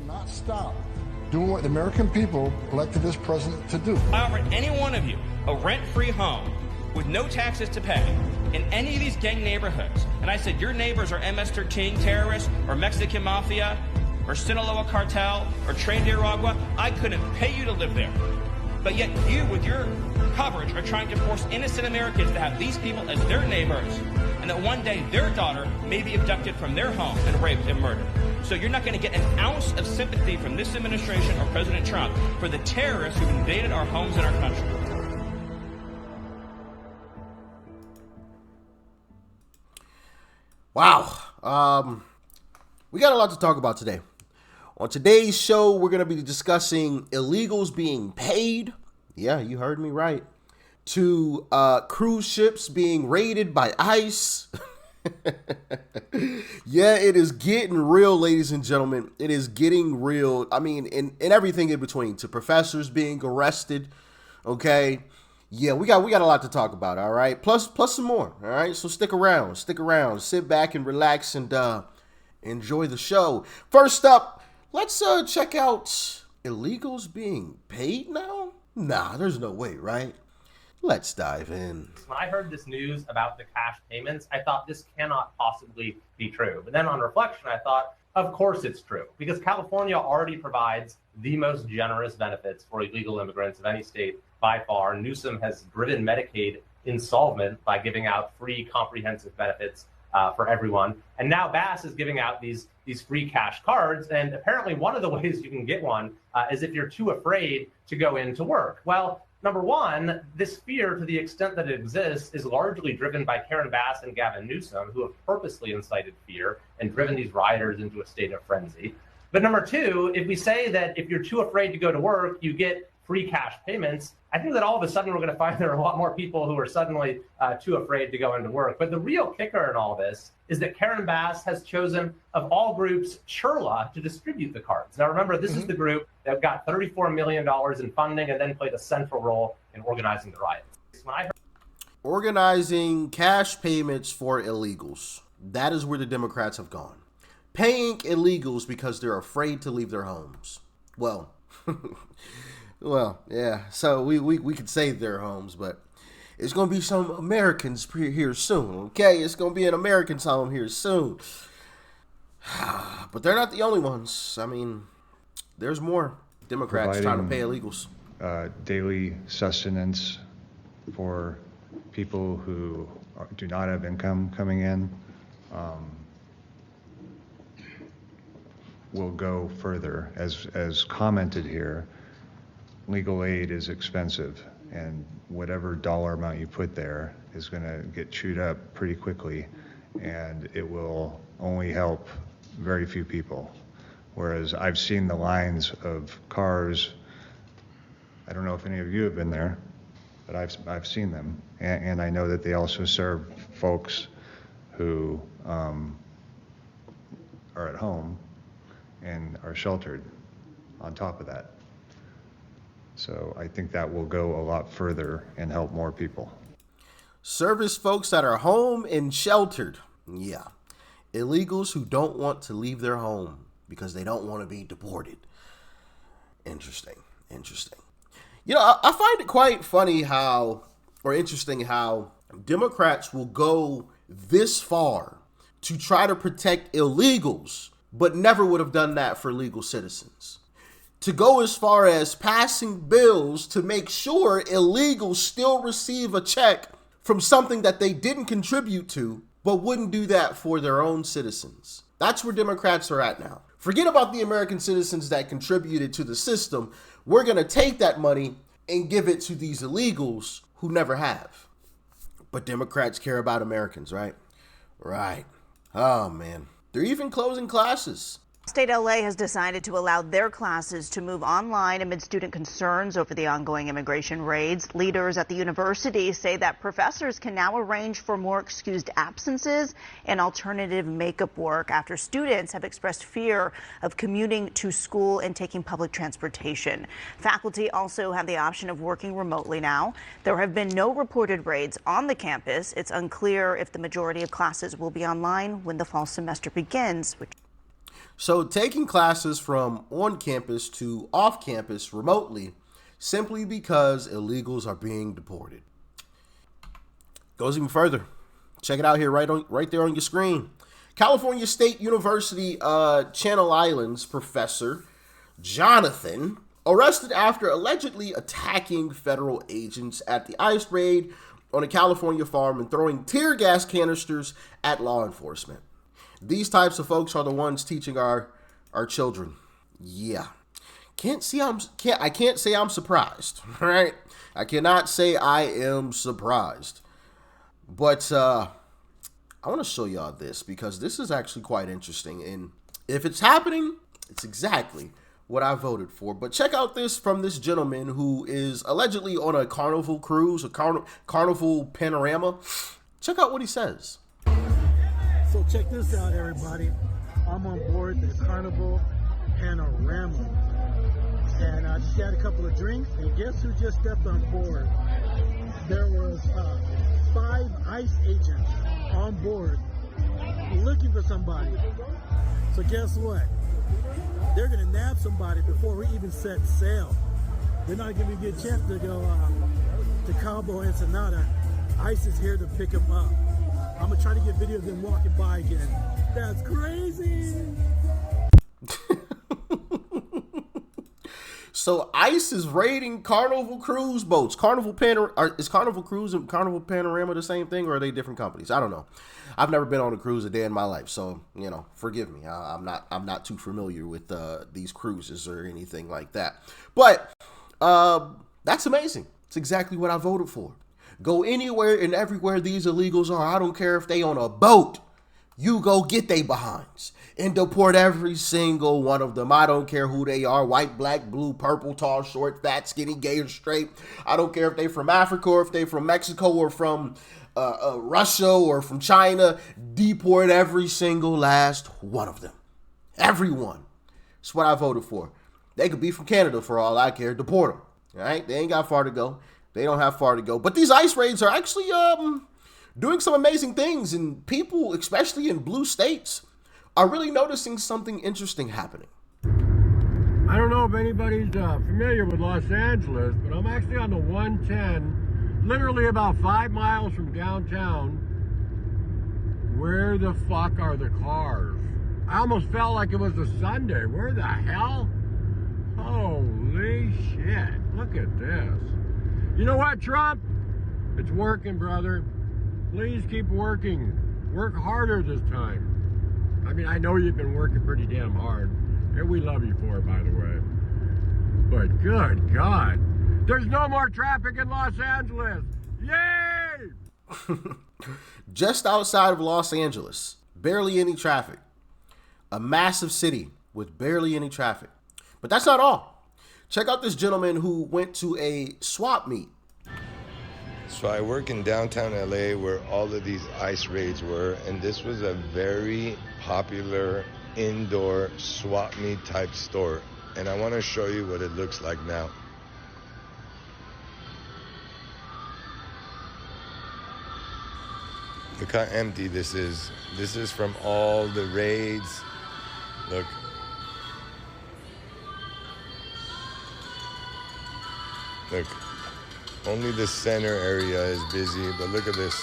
Not stop doing what the American people elected this president to do. I offer any one of you a rent-free home with no taxes to pay in any of these gang neighborhoods, and I said your neighbors are MS-13 terrorists or Mexican mafia or Sinaloa cartel or Tren de Aragua, I couldn't pay you to live there. But yet you, with your coverage, are trying to force innocent Americans to have these people as their neighbors, and that one day their daughter may be abducted from their home and raped and murdered. So you're not going to get an ounce of sympathy from this administration or President Trump for the terrorists who've invaded our homes and our country. Wow. We got a lot to talk about today. On today's show, we're going to be discussing illegals being paid. Yeah, you heard me right. To cruise ships being raided by ICE. Yeah, it is getting real, ladies and gentlemen. It is getting real. I mean, in everything in between. To professors being arrested. Okay. Yeah, we got a lot to talk about, all right? Plus some more, all right? So stick around, sit back and relax and enjoy the show. First up, let's check out illegals being paid now? Nah, there's no way, right? Let's dive in. When I heard this news about the cash payments, I thought this cannot possibly be true. But then on reflection, I thought, of course it's true, because California already provides the most generous benefits for illegal immigrants of any state by far. Newsom has driven Medicaid insolvent by giving out free comprehensive benefits for everyone. And now Bass is giving out these free cash cards. And apparently one of the ways you can get one is if you're too afraid to go into work. Well, number one, this fear, to the extent that it exists, is largely driven by Karen Bass and Gavin Newsom, who have purposely incited fear and driven these rioters into a state of frenzy. But number two, if we say that if you're too afraid to go to work, you get free cash payments, I think that all of a sudden we're going to find there are a lot more people who are suddenly too afraid to go into work. But the real kicker in all this is that Karen Bass has chosen, of all groups, Chirla to distribute the cards. Now, remember, this is the group that got $34 million in funding and then played a central role in organizing the riots. Organizing cash payments for illegals. That is where the Democrats have gone. Paying illegals because they're afraid to leave their homes. Well, well, yeah. So we could save their homes, but it's going to be some Americans here soon, okay? It's going to be an American's home here soon. But they're not the only ones. I mean, there's more Democrats trying to pay illegals. Daily sustenance for people who do not have income coming in will go further. As commented here, legal aid is expensive, and whatever dollar amount you put there is going to get chewed up pretty quickly, and it will only help very few people. Whereas I've seen the lines of cars, I don't know if any of you have been there, but I've seen them, and I know that they also serve folks who are at home and are sheltered on top of that. So I think that will go a lot further and help more people. Service folks that are home and sheltered. Yeah. Illegals who don't want to leave their home because they don't want to be deported. Interesting. You know, I find it quite funny interesting how Democrats will go this far to try to protect illegals, but never would have done that for legal citizens. To go as far as passing bills to make sure illegals still receive a check from something that they didn't contribute to, but wouldn't do that for their own citizens. That's where Democrats are at now. Forget about the American citizens that contributed to the system. We're going to take that money and give it to these illegals who never have. But Democrats care about Americans, right? Right. Oh, man. They're even closing classes. State LA has decided to allow their classes to move online amid student concerns over the ongoing immigration raids. Leaders at the university say that professors can now arrange for more excused absences and alternative makeup work after students have expressed fear of commuting to school and taking public transportation. Faculty also have the option of working remotely now. There have been no reported raids on the campus. It's unclear if the majority of classes will be online when the fall semester begins, So taking classes from on campus to off campus remotely simply because illegals are being deported. Goes even further. Check it out here right there on your screen. California State University Channel Islands professor Jonathan arrested after allegedly attacking federal agents at the ICE raid on a California farm and throwing tear gas canisters at law enforcement. These types of folks are the ones teaching our children. Yeah. I can't say I'm surprised, right? I cannot say I am surprised. But I want to show y'all this because this is actually quite interesting. And if it's happening, it's exactly what I voted for. But check out this from this gentleman who is allegedly on a Carnival cruise, a Carnival panorama. Check out what he says. So check this out, everybody. I'm on board the Carnival panorama. And I just had a couple of drinks, and guess who just stepped on board? There was 5 ICE agents on board looking for somebody. So guess what? They're gonna nab somebody before we even set sail. They're not giving me a good chance to go to Cabo Ensenada. ICE is here to pick them up. I'm gonna try to get video of them walking by again. That's crazy. So ICE is raiding Carnival cruise boats. Is Carnival Cruise and Carnival Panorama the same thing, or are they different companies? I don't know. I've never been on a cruise a day in my life, so forgive me. I'm not too familiar with these cruises or anything like that. But that's amazing. It's exactly what I voted for. Go anywhere and everywhere these illegals are. I don't care if they on a boat. You go get they behinds and deport every single one of them. I don't care who they are, white, black, blue, purple, tall, short, fat, skinny, gay, or straight. I don't care if they from Africa or if they from Mexico or from Russia or from China. Deport every single last one of them. Everyone. That's what I voted for. They could be from Canada for all I care. Deport them. All right? They ain't got far to go. They don't have far to go. But these ICE raids are actually doing some amazing things, and people, especially in blue states, are really noticing something interesting happening. I don't know if anybody's familiar with Los Angeles, but I'm actually on the 110, literally about 5 miles from downtown. Where the fuck are the cars? I almost felt like it was a Sunday. Where the hell? Holy shit. Look at this. You know what, Trump? It's working, brother. Please keep working. Work harder this time. I mean, I know you've been working pretty damn hard, and we love you for it, by the way. But good God, there's no more traffic in Los Angeles. Yay! Just outside of Los Angeles, barely any traffic. A massive city with barely any traffic. But that's not all. Check out this gentleman who went to a swap meet. So I work in downtown LA where all of these ICE raids were, and this was a very popular indoor swap meet type store. And I want to show you what it looks like now. Look how empty this is. This is from all the raids. Look. Look. Only the center area is busy, but look at this.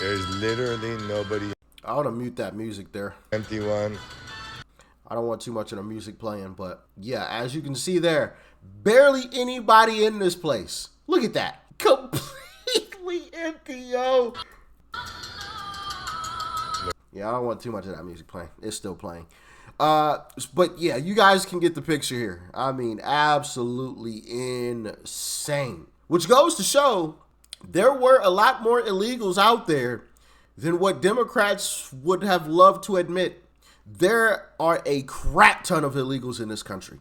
There's literally nobody. I want to mute that music there. Empty one. I don't want too much of the music playing, but yeah, as you can see there, barely anybody in this place. Look at that. Completely empty, yo. Yeah, I don't want too much of that music playing. It's still playing. But yeah, you guys can get the picture here. I mean, absolutely insane. Which goes to show there were a lot more illegals out there than what Democrats would have loved to admit. There are a crap ton of illegals in this country.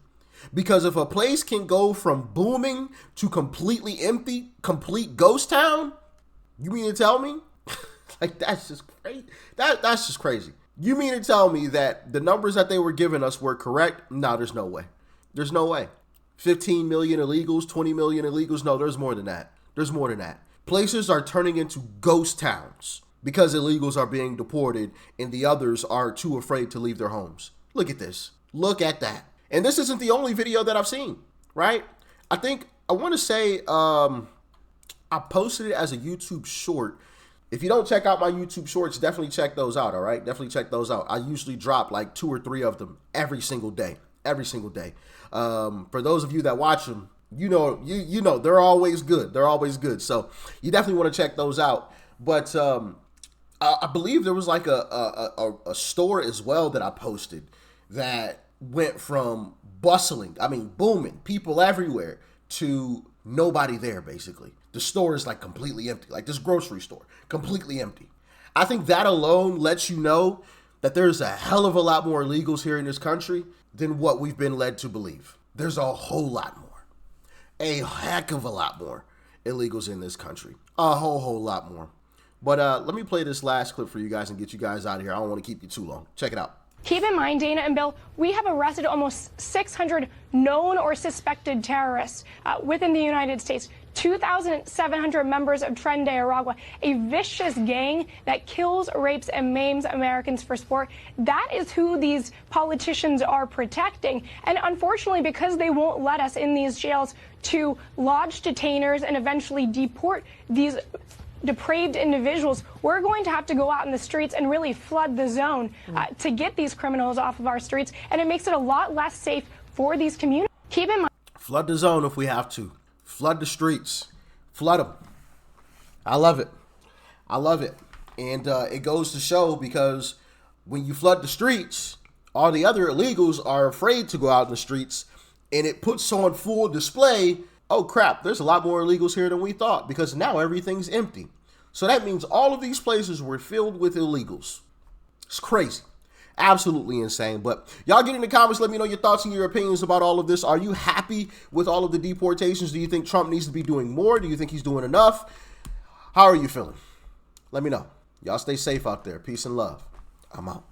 Because if a place can go from booming to completely empty, complete ghost town, you mean to tell me? Like, that's just crazy. That's just crazy. You mean to tell me that the numbers that they were giving us were correct? No, there's no way. There's no way. 15 million illegals, 20 million illegals. No, there's more than that. There's more than that. Places are turning into ghost towns. because illegals are being deported and the others are too afraid to leave their homes. Look at this. Look at that. And this isn't the only video that I've seen, right? I want to say I posted it as a YouTube short. If you don't check out my YouTube shorts, definitely check those out, all right? Definitely check those out. I usually drop like 2 or 3 of them every single day. For those of you that watch them, you know they're always good. They're always good. So you definitely want to check those out. But I believe there was like a store as well that I posted that went from bustling, I mean booming, people everywhere, to nobody there basically. The store is like completely empty, like this grocery store, completely empty. I think that alone lets you know that there's a hell of a lot more illegals here in this country than what we've been led to believe. There's a whole lot more, a heck of a lot more illegals in this country, a whole lot more. But let me play this last clip for you guys and get you guys out of here. I don't want to keep you too long. Check it out. Keep in mind, Dana and Bill, we have arrested almost 600 known or suspected terrorists within the United States. 2,700 members of Tren de Aragua, a vicious gang that kills, rapes, and maims Americans for sport. That is who these politicians are protecting. And unfortunately, because they won't let us in these jails to lodge detainers and eventually deport these depraved individuals, we're going to have to go out in the streets and really flood the zone to get these criminals off of our streets. And it makes it a lot less safe for these communities. Keep in mind. Flood the zone if we have to. Flood the streets. Flood them. I love it. I love it. And it goes to show, because when you flood the streets, all the other illegals are afraid to go out in the streets, and it puts on full display, oh crap, there's a lot more illegals here than we thought, because now everything's empty. So that means all of these places were filled with illegals. It's crazy. Absolutely insane. But y'all get in the comments, let me know your thoughts and your opinions about all of this. Are you happy with all of the deportations? Do you think Trump needs to be doing more? Do you think he's doing enough? How are you feeling? Let me know. Y'all stay safe out there. Peace and love. I'm out.